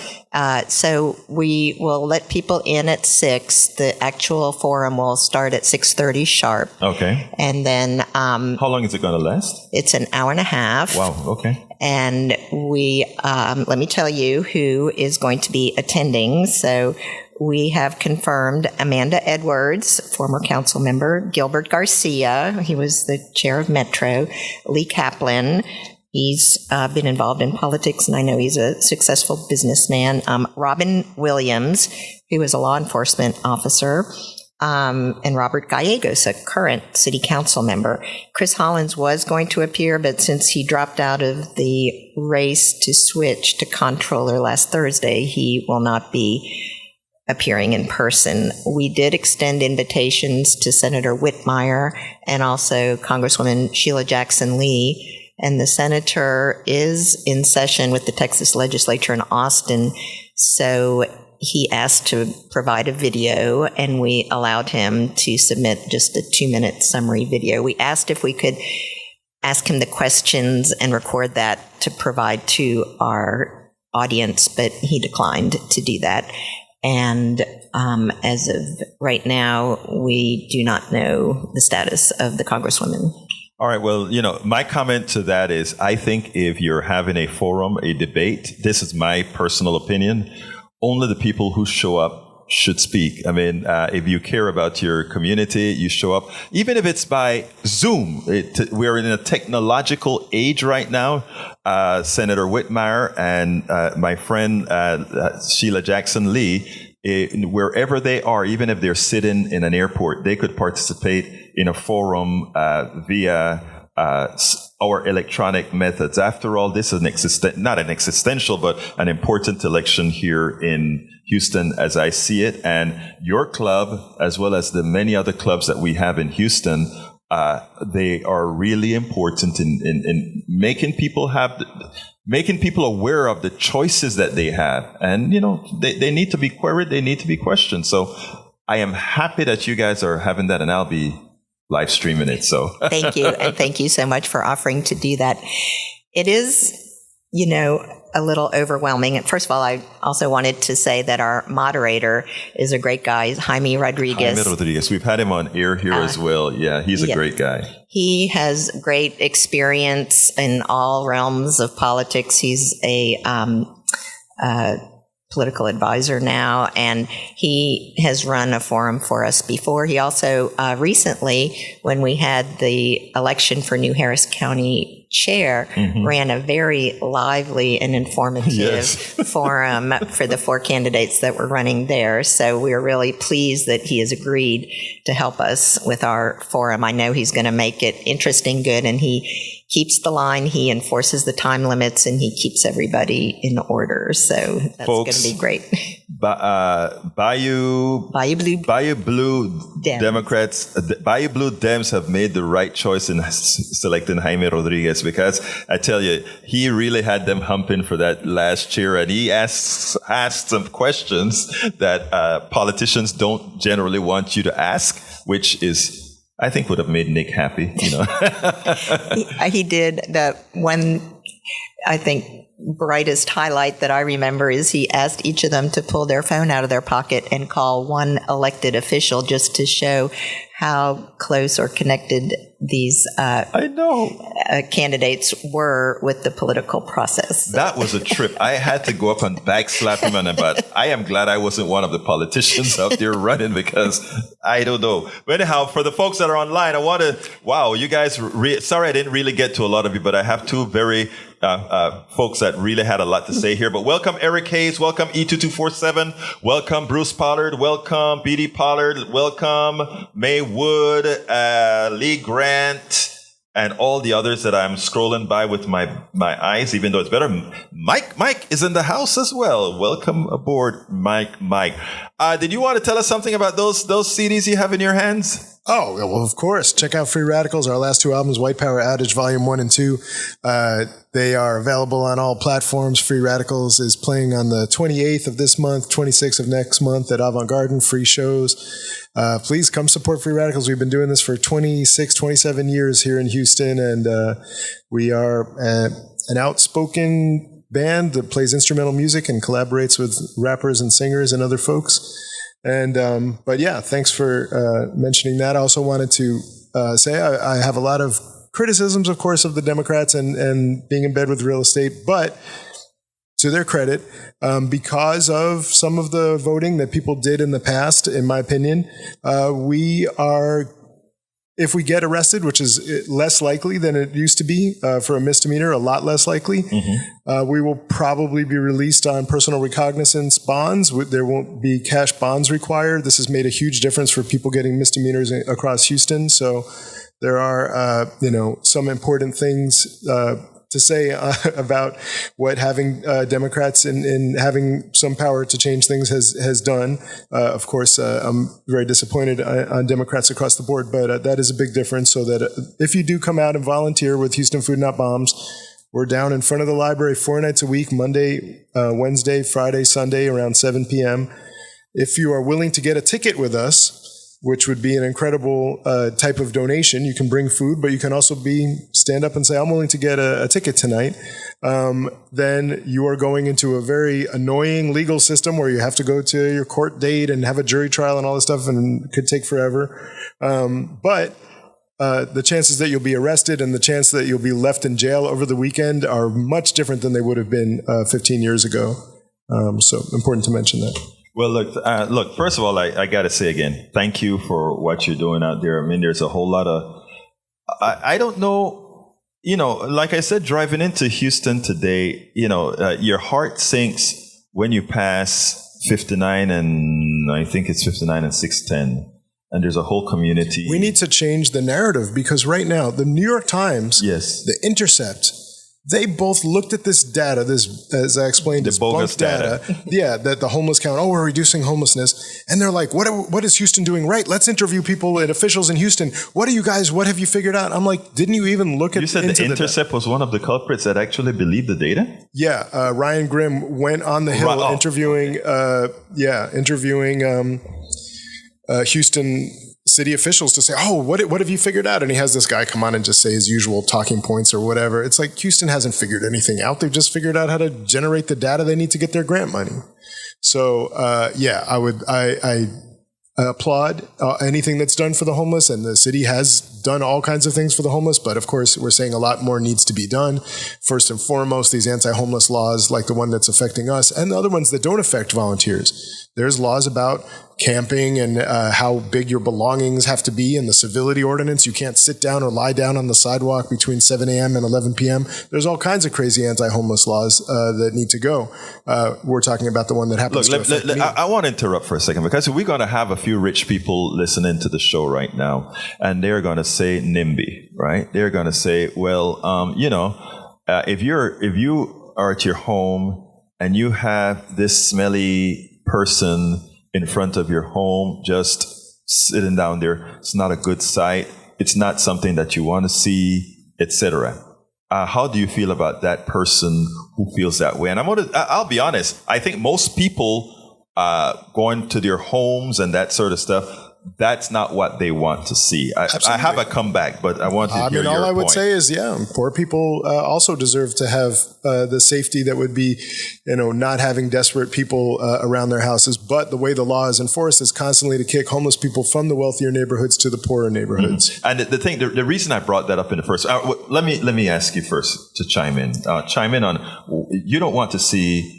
So we will let people in at 6. The actual forum will start at 6:30 sharp. Okay. And then how long is it going to last? It's an hour and a half. Wow. Okay. And we let me tell you who is going to be attending. So we have confirmed Amanda Edwards, former council member, Gilbert Garcia, he was the chair of Metro, Lee Kaplan. He's been involved in politics, and I know he's a successful businessman. Robin Williams, who is a law enforcement officer, and Robert Gallegos, a current city council member. Chris Hollins was going to appear, but since he dropped out of the race to switch to comptroller last Thursday, he will not be appearing in person. We did extend invitations to Senator Whitmire and also Congresswoman Sheila Jackson Lee. And the senator is in session with the Texas legislature in Austin, so he asked to provide a video, and we allowed him to submit just a 2-minute summary video. We asked if we could ask him the questions and record that to provide to our audience, but he declined to do that. And as of right now, we do not know the status of the Congresswoman. All right. Well, my comment to that is, I think if you're having a forum, a debate, this is my personal opinion, only the people who show up should speak. I mean, if you care about your community, you show up, even if it's by Zoom. We're in a technological age right now. Senator Whitmire and my friend Sheila Jackson Lee, wherever they are, even if they're sitting in an airport, they could participate in a forum via our electronic methods. After all, this is not an existential, but an important election here in Houston as I see it. And your club, as well as the many other clubs that we have in Houston, they are really important in making people aware of the choices that they have. And, they need to be queried. They need to be questioned. So I am happy that you guys are having that, and I'll be live streaming it. So thank you. And thank you so much for offering to do that. It is, a little overwhelming. And first of all, I also wanted to say that our moderator is a great guy, Jaime Rodriguez. Jaime Rodriguez. We've had him on air here as well. Yeah, he's a great guy. He has great experience in all realms of politics. He's a political advisor now, and he has run a forum for us before. He also recently, when we had the election for New Harris County chair, ran a very lively and informative forum for the 4 candidates that were running there. So we're really pleased that he has agreed to help us with our forum. I know he's going to make it interesting, good, and he keeps the line, he enforces the time limits, and he keeps everybody in order. So that's going to be great. Bayou Blue Dems. Democrats, Bayou Blue Dems have made the right choice in selecting Jaime Rodriguez, because I tell you, he really had them humping for that last chair, and he asked some questions that politicians don't generally want you to ask, which is, I think, would have made Nick happy. He did. The one, I think, brightest highlight that I remember is he asked each of them to pull their phone out of their pocket and call one elected official, just to show how close or connected these candidates were with the political process. That was a trip. I had to go up and backslap him, but I am glad I wasn't one of the politicians out there running, because I don't know. But anyhow, for the folks that are online, I want to, you guys, sorry I didn't really get to a lot of you, but I have two very folks that really had a lot to say here. But welcome Eric Hayes, welcome E2247, welcome Bruce Pollard, welcome BD Pollard, welcome May Wood, Lee Grant, and all the others that I'm scrolling by with my eyes, even though it's better. Mike is in the house as well. Welcome aboard, Mike. Did you want to tell us something about those CDs you have in your hands? Oh, well, of course. Check out Free Radicals, our last 2 albums, White Power Outage Volume 1 and 2. They are available on all platforms. Free Radicals is playing on the 28th of this month, 26th of next month at Avant Garden, free shows. Please come support Free Radicals. We've been doing this for 26, 27 years here in Houston, and we are an outspoken band that plays instrumental music and collaborates with rappers and singers and other folks. And but yeah, thanks for mentioning that. I also wanted to say I have a lot of criticisms, of course, of the Democrats and being in bed with real estate, but to their credit, because of some of the voting that people did in the past, in my opinion, if we get arrested, which is less likely than it used to be for a misdemeanor, a lot less likely, we will probably be released on personal recognizance bonds. There won't be cash bonds required. This has made a huge difference for people getting misdemeanors across Houston. So there are, some important things to say about what having Democrats and having some power to change things has done. Of course, I'm very disappointed on Democrats across the board, but that is a big difference. So that if you do come out and volunteer with Houston Food Not Bombs, we're down in front of the library 4 nights a week, Monday, Wednesday, Friday, Sunday, around 7 p.m. If you are willing to get a ticket with us, which would be an incredible type of donation. You can bring food, but you can also stand up and say, I'm willing to get a ticket tonight. Then you are going into a very annoying legal system where you have to go to your court date and have a jury trial and all this stuff, and it could take forever. But the chances that you'll be arrested and the chance that you'll be left in jail over the weekend are much different than they would have been 15 years ago. So important to mention that. Well, look. First of all, I got to say again, thank you for what you're doing out there. I mean, there's a whole lot of, I don't know, like I said, driving into Houston today, your heart sinks when you pass 59 and I think it's 59 and 610. And there's a whole community. We need to change the narrative, because right now, the New York Times, yes, The Intercept, They both looked at this data, this, as I explained, The this bogus bunk data. Yeah, that the homeless count, we're reducing homelessness. And they're like, what is Houston doing right? Let's interview people and officials in Houston. What have you figured out? I'm like, didn't you even look at You said The Intercept was one of the culprits that actually believed the data? Yeah, Ryan Grimm went on the Hill interviewing Houston city officials to say, what have you figured out? And he has this guy come on and just say his usual talking points or whatever. It's like Houston hasn't figured anything out. They've just figured out how to generate the data they need to get their grant money. So, I applaud anything that's done for the homeless, and the city has done all kinds of things for the homeless, but of course we're saying a lot more needs to be done. First and foremost, these anti-homeless laws like the one that's affecting us and the other ones that don't affect volunteers. There's laws about camping and how big your belongings have to be in the civility ordinance. You can't sit down or lie down on the sidewalk between 7 a.m. and 11 p.m. There's all kinds of crazy anti-homeless laws that need to go. We're talking about the one that happens to affect me. I want to interrupt for a second because we're going to have a few rich people listening to the show right now, and they're going to say NIMBY, right? They're going to say, well, if you are at your home and you have this smelly person in front of your home just sitting down there, it's not a good sight. It's not something that you want to see, etc. How do you feel about that person who feels that way? And I'll be honest. I think most people going to their homes and that sort of stuff, that's not what they want to see. I have a comeback, but I want to hear your point. All I would say is, poor people also deserve to have the safety that would be, not having desperate people around their houses. But the way the law is enforced is constantly to kick homeless people from the wealthier neighborhoods to the poorer neighborhoods. Mm-hmm. And the reason I brought that up in the first, let me ask you first to chime in. Chime in on, you don't want to see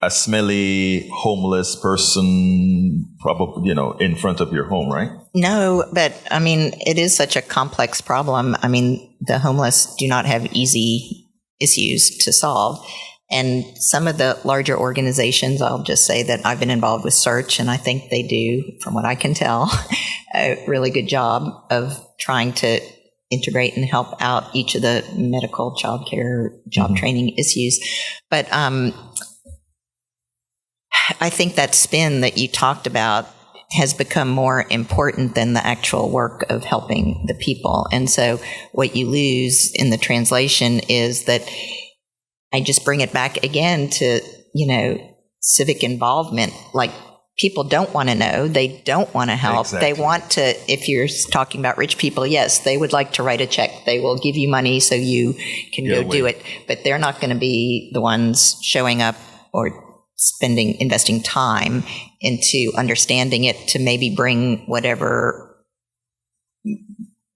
a smelly homeless person probably, in front of your home, right? No, but I mean, it is such a complex problem. I mean, the homeless do not have easy issues to solve. And some of the larger organizations, I'll just say that I've been involved with Search, and I think they do, from what I can tell, a really good job of trying to integrate and help out each of the medical, childcare, job training issues. But I think that spin that you talked about has become more important than the actual work of helping the people. And so what you lose in the translation is that I just bring it back again to, civic involvement. Like, people don't want to know. They don't want to help. Exactly. They want to, if you're talking about rich people, yes, they would like to write a check. They will give you money so you can go do it. But they're not going to be the ones showing up or investing time into understanding it to maybe bring whatever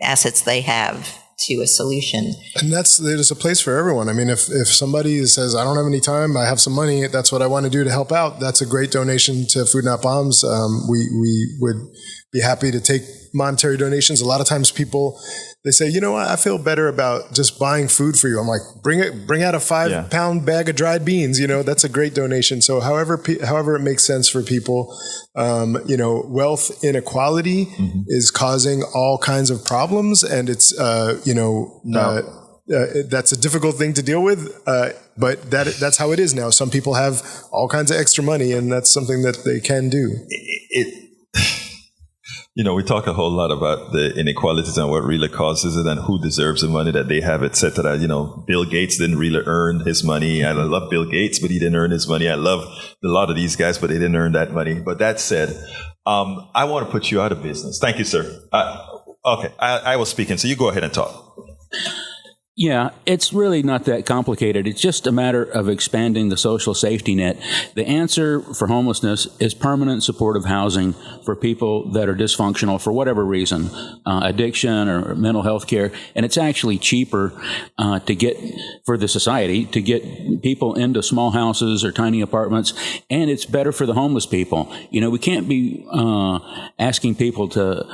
assets they have to a solution. And there's a place for everyone. I mean, if somebody says, I don't have any time, I have some money, that's what I want to do to help out, that's a great donation to Food Not Bombs. We would be happy to take monetary donations. A lot of times people, they say, I feel better about just buying food for you. I'm like, bring out a 5-pound bag of dried beans. That's a great donation. So however it makes sense for people, wealth inequality is causing all kinds of problems, and it's, that's a difficult thing to deal with. But that's how it is now. Some people have all kinds of extra money, and that's something that they can do. We talk a whole lot about the inequalities and what really causes it and who deserves the money that they have, et cetera. Bill Gates didn't really earn his money. I love Bill Gates, but he didn't earn his money. I love a lot of these guys, but they didn't earn that money. But that said, I want to put you out of business. Thank you, sir. Okay, I was speaking, so you go ahead and talk. Yeah, it's really not that complicated. It's just a matter of expanding the social safety net. The answer for homelessness is permanent supportive housing for people that are dysfunctional for whatever reason, addiction or mental health care. And it's actually cheaper to get, for the society, to get people into small houses or tiny apartments. And it's better for the homeless people. We can't be asking people to,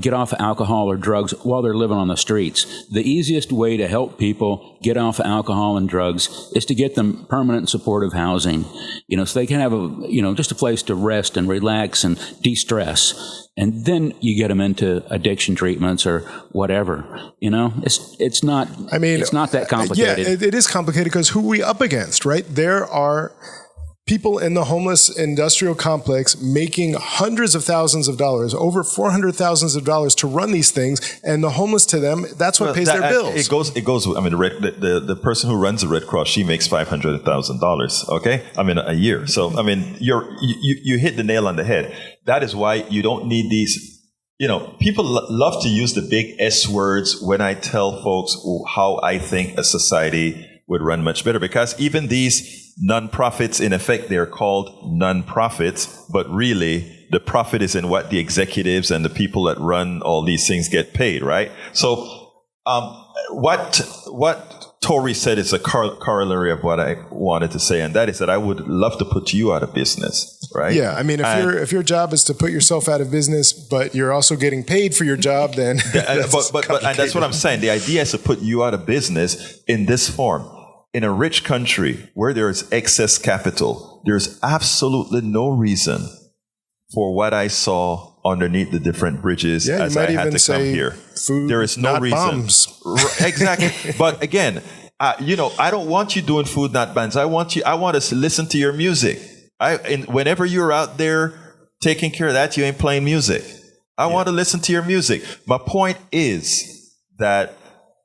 get off alcohol or drugs while they're living on the streets. The easiest way to help help people get off alcohol and drugs is to get them permanent supportive housing, so they can have just a place to rest and relax and de-stress. And then you get them into addiction treatments or whatever. It's not. It's not that complicated. Yeah, it is complicated because who are we up against, right? There are people in the homeless industrial complex making hundreds of thousands of dollars, over $400,000 to run these things, and the homeless to them, that's what pays their bills. It goes. The person who runs the Red Cross, she makes $500,000. Okay, a year. So you hit the nail on the head. That is why you don't need these. People love to use the big S words when I tell folks how I think a society would run much better, because even these non-profits, in effect, they're called non-profits, but really the profit is in what the executives and the people that run all these things get paid, right? So what Tori said is a corollary of what I wanted to say, and that is that I would love to put you out of business, right? Yeah, if your job is to put yourself out of business, but you're also getting paid for your job, then but and that's what I'm saying. The idea is to put you out of business in this form. In a rich country where there is excess capital, there's absolutely no reason for what I saw underneath the different bridges as I had to come here. There is no reason. Bombs. Exactly. But again, I don't want you doing food, not bombs. I want to listen to your music. Whenever you're out there taking care of that, you ain't playing music. I want to listen to your music. My point is that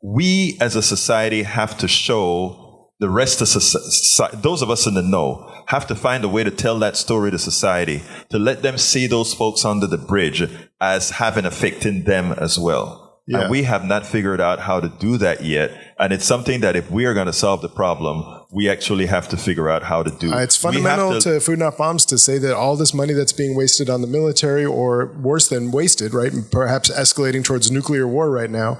we as a society have to show the rest of society, those of us in the know, have to find a way to tell that story to society, to let them see those folks under the bridge as having affecting them as well. Yeah. And we have not figured out how to do that yet. And it's something that if we are going to solve the problem, we actually have to figure out how to do. It's fundamental to Food Not Bombs to say that all this money that's being wasted on the military, or worse than wasted, right, perhaps escalating towards nuclear war right now,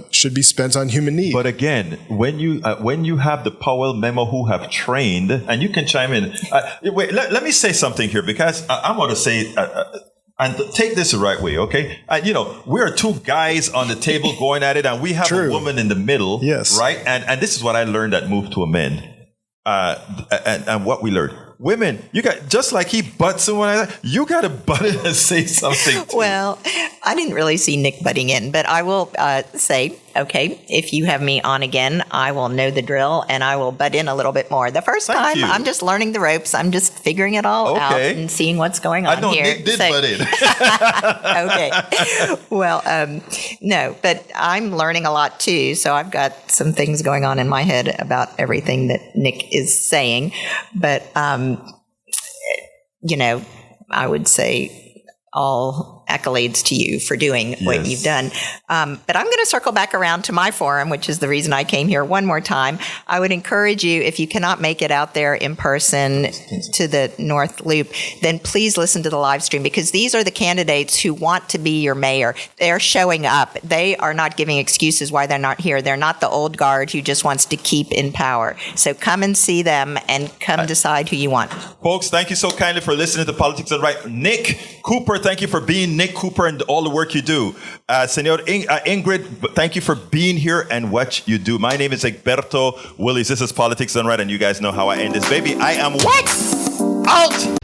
should be spent on human need. But again, when you have the Powell memo who have trained, and you can chime in. Wait, let me say something here, because I want to say. And take this the right way, okay? We're two guys on the table going at it, and we have a woman in the middle, yes, right? And this is what I learned at Move to Amend, and what we learned. Women, you got, just like he butts in one, you got to butt in and say something. Well, I didn't really see Nick butting in, but I will say, okay, if you have me on again, I will know the drill and I will butt in a little bit more. The first time, I'm just learning the ropes. I'm just figuring it all out and seeing what's going on here. I know Nick did butt in. Okay. Well, no, but I'm learning a lot too. So I've got some things going on in my head about everything that Nick is saying. But, I would say all accolades to you for doing what you've done. But I'm going to circle back around to my forum, which is the reason I came here one more time. I would encourage you, if you cannot make it out there in person to the North Loop, then please listen to the live stream, because these are the candidates who want to be your mayor. They're showing up. They are not giving excuses why they're not here. They're not the old guard who just wants to keep in power. So come and see them and come decide who you want. Folks, thank you so kindly for listening to Politics Done Right. Nick Cooper, thank you for being Nick Cooper and all the work you do. Senor Ingrid, thank you for being here and what you do. My name is Egberto Willis. This is Politics Done Right, and you guys know how I end this baby. I am what? Out!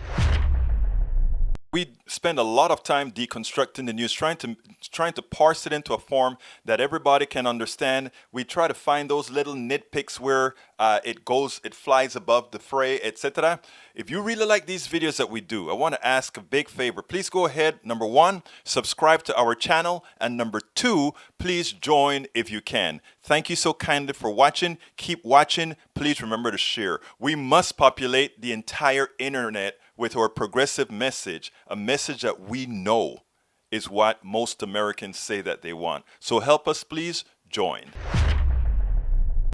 We spend a lot of time deconstructing the news, trying to parse it into a form that everybody can understand. We try to find those little nitpicks where it flies above the fray, etc. If you really like these videos that we do, I want to ask a big favor. Please go ahead, number one, subscribe to our channel, and number two, please join if you can. Thank you so kindly for watching. Keep watching. Please remember to share. We must populate the entire internet with our progressive message, a message that we know is what most Americans say that they want. So help us, please join.